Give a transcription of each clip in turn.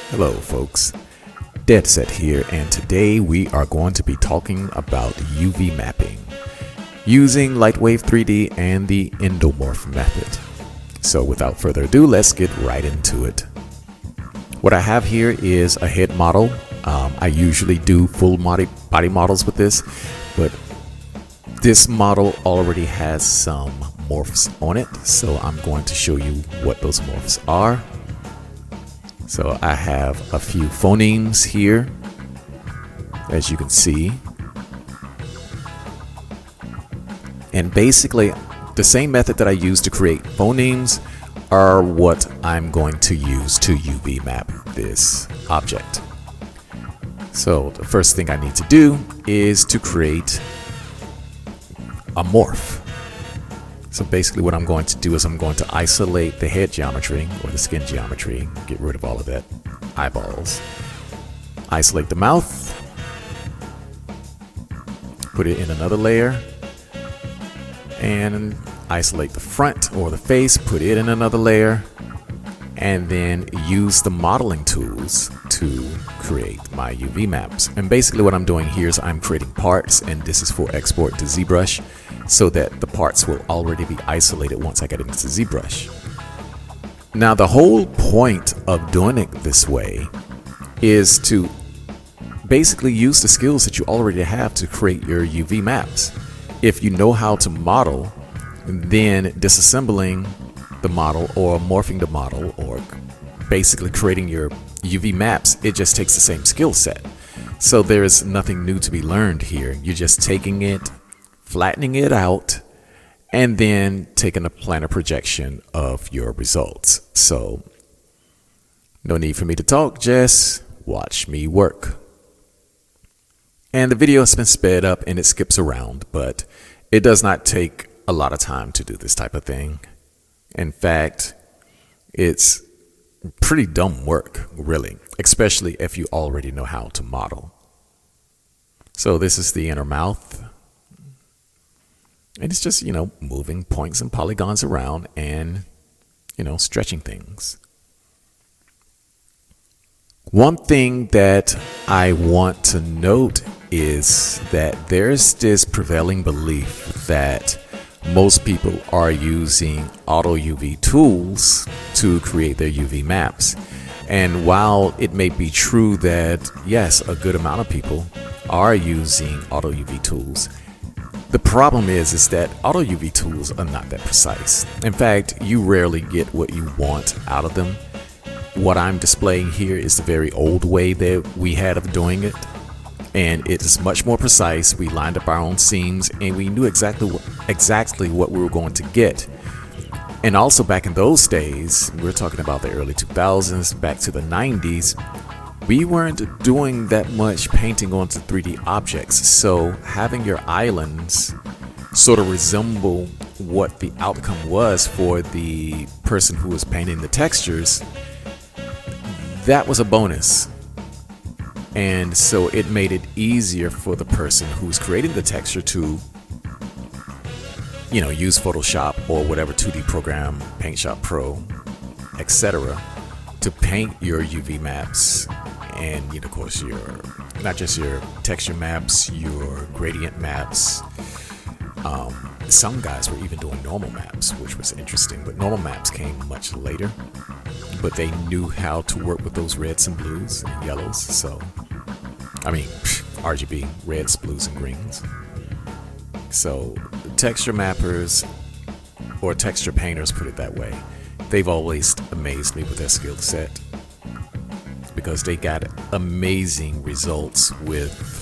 Hello folks, Dead Set here, and today we are going to be talking about UV mapping using Lightwave 3D and the endomorph method. So without further ado, let's get right into it. What I have here is a head model. I usually do full body models with this, but this model already has some morphs on it, so I'm going to show you what those morphs are. So I have a few phonemes here, as you can see. And basically, the same method that I use to create phonemes are what I'm going to use to UV map this object. So the first thing I need to do is to create a morph. So basically what I'm going to do is I'm going to isolate the head geometry or the skin geometry, get rid of all of that eyeballs. Isolate the mouth, put it in another layer, and isolate the front or the face, put it in another layer, and then use the modeling tools to create my UV maps. And basically what I'm doing here is I'm creating parts, and this is for export to ZBrush, so that the parts will already be isolated once I get into ZBrush. Now the whole point of doing it this way is to basically use the skills that you already have to create your UV maps. If you know how to model, then disassembling the model or morphing the model or basically creating your UV maps, it just takes the same skill set. So there is nothing new to be learned here. You're just taking it, flattening it out, and then taking a planar projection of your results. So no need for me to talk, just watch me work. And the video has been sped up and it skips around, but it does not take a lot of time to do this type of thing. In fact, it's pretty dumb work, really, especially if you already know how to model. So this is the inner mouth. And it's just, moving points and polygons around and, stretching things. One thing that I want to note is that there's this prevailing belief that most people are using auto UV tools to create their UV maps. And while it may be true that, yes, a good amount of people are using auto UV tools, the problem is that auto UV tools are not that precise. In fact, you rarely get what you want out of them. What I'm displaying here is the very old way that we had of doing it. And it is much more precise. We lined up our own seams and we knew exactly what we were going to get. And also back in those days, we're talking about the early 2000s, back to the 90s, we weren't doing that much painting onto 3D objects. So having your islands sort of resemble what the outcome was for the person who was painting the textures, that was a bonus. And so it made it easier for the person who's creating the texture to, use Photoshop or whatever 2D program, PaintShop Pro, etc., to paint your UV maps. And of course, not just your texture maps, your gradient maps. Some guys were even doing normal maps, which was interesting, but normal maps came much later. But they knew how to work with those reds and blues and yellows. So, RGB, reds, blues, and greens. So texture mappers or texture painters, put it that way, they've always amazed me with their skill set, because they got amazing results with,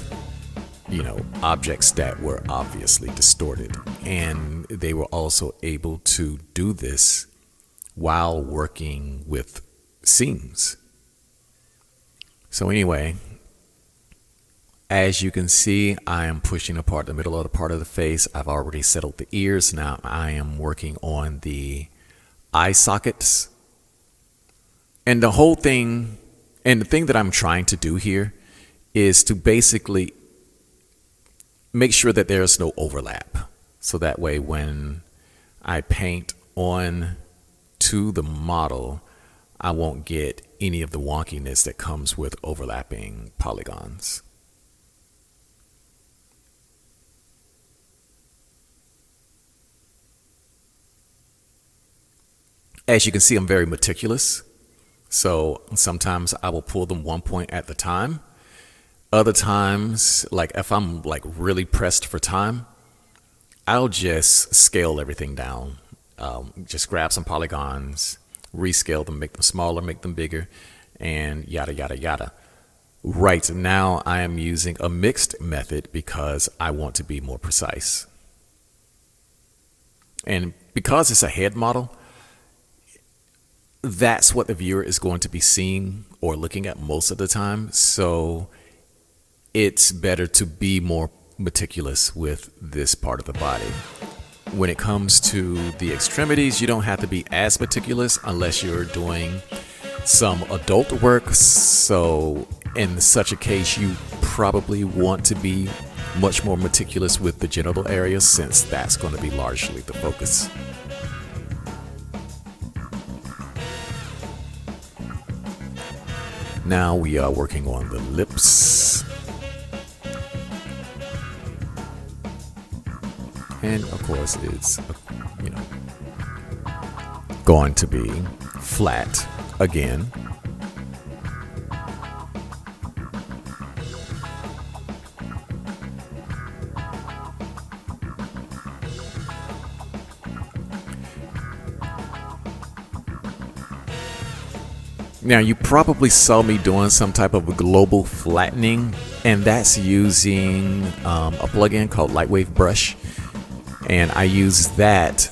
objects that were obviously distorted. And they were also able to do this while working with seams. So anyway, as you can see, I am pushing apart the middle of the part of the face. I've already settled the ears. Now I am working on the eye sockets. And the whole thing, and the thing that I'm trying to do here is to basically make sure that there's no overlap. So that way when I paint on to the model, I won't get any of the wonkiness that comes with overlapping polygons. As you can see, I'm very meticulous. So sometimes I will pull them one point at the time. Other times, like if I'm like really pressed for time, I'll just scale everything down. Just grab some polygons, rescale them, make them smaller, make them bigger, and yada, yada, yada. Right now, I am using a mixed method because I want to be more precise. And because it's a head model, that's what the viewer is going to be seeing or looking at most of the time. So it's better to be more meticulous with this part of the body. When it comes to the extremities, you don't have to be as meticulous unless you're doing some adult work. So in such a case, you probably want to be much more meticulous with the genital area, since that's going to be largely the focus. Now we are working on the lips. And of course it's, going to be flat again. Now, you probably saw me doing some type of a global flattening, and that's using a plugin called Lightwave Brush. And I use that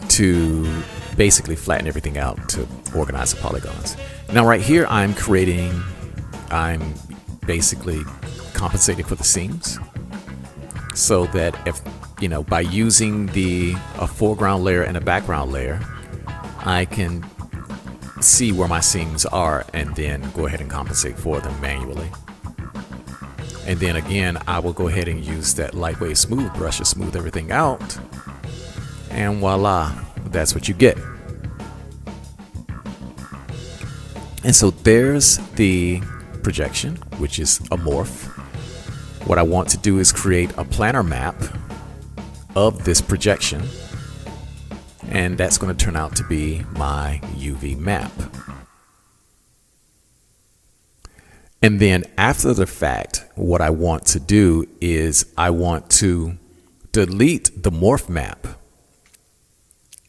to basically flatten everything out to organize the polygons. Now, right here, I'm basically compensating for the seams, so that if, by using a foreground layer and a background layer, I can see where my seams are and then go ahead and compensate for them manually. And then again, I will go ahead and use that lightweight smooth brush to smooth everything out, and voila, that's what you get. And so there's the projection, which is a morph. What I want to do is create a planar map of this projection, and that's going to turn out to be my UV map. And then after the fact, what I want to do is I want to delete the morph map,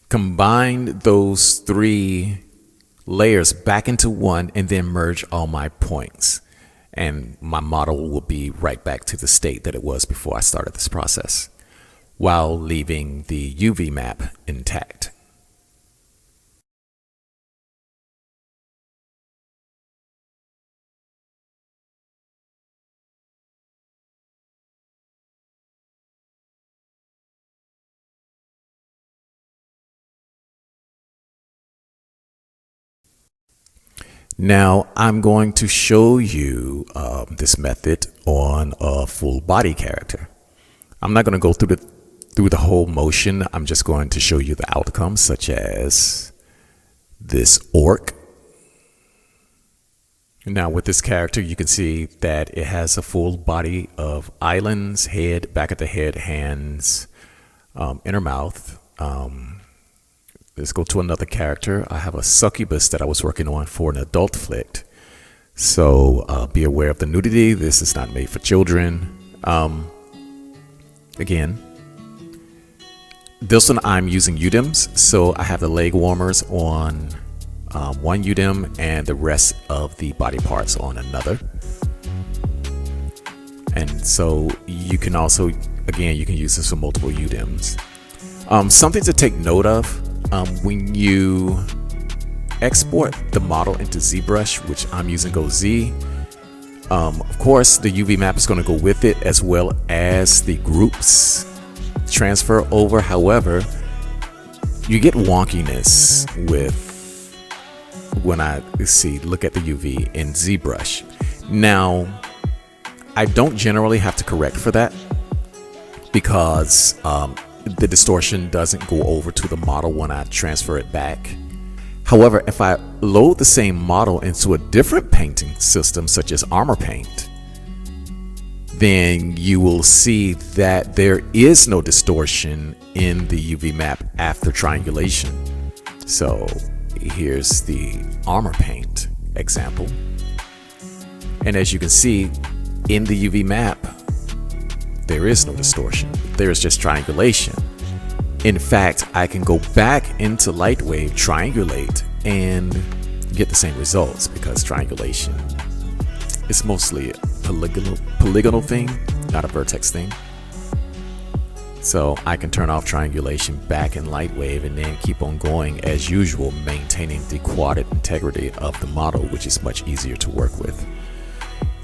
combine those three layers back into one, and then merge all my points. And my model will be right back to the state that it was before I started this process, while leaving the UV map intact. Now I'm going to show you this method on a full body character. I'm not going to go through the whole motion. I'm just going to show you the outcomes, such as this orc. Now with this character, you can see that it has a full body of islands, head, back of the head, hands, inner mouth. Let's go to another character. I have a succubus that I was working on for an adult flick. So be aware of the nudity. This is not made for children. Again, this one I'm using UDIMs. So I have the leg warmers on one UDIM and the rest of the body parts on another. And so you can also, again, you can use this for multiple UDIMs. Something to take note of, when you export the model into ZBrush, which I'm using GoZ, of course the UV map is going to go with it, as well as the groups transfer over. However, you get wonkiness with when I look at the UV in ZBrush. Now, I don't generally have to correct for that, because the distortion doesn't go over to the model when I transfer it back. However, if I load the same model into a different painting system, such as Armor Paint, then you will see that there is no distortion in the UV map after triangulation. So here's the Armor Paint example. And as you can see, in the UV map, there is no distortion. There is just triangulation. In fact, I can go back into Lightwave, triangulate, and get the same results, because triangulation is mostly a polygonal thing, not a vertex thing. So I can turn off triangulation back in Lightwave and then keep on going as usual, maintaining the quadrant integrity of the model, which is much easier to work with.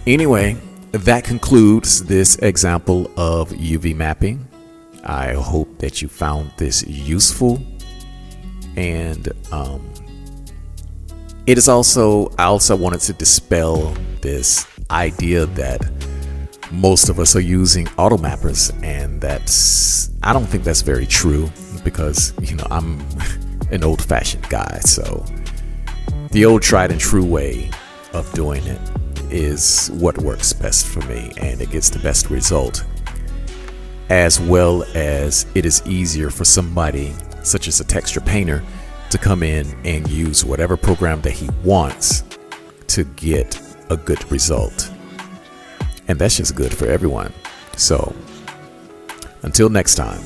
Anyway, that concludes this example of UV mapping. I hope that you found this useful, and it is also, I also wanted to dispel this idea that most of us are using auto mappers, and I don't think that's very true, because I'm an old-fashioned guy. So the old tried and true way of doing it is what works best for me, and it gets the best result, as well as it is easier for somebody such as a texture painter to come in and use whatever program that he wants to get a good result. And that's just good for everyone. So until next time.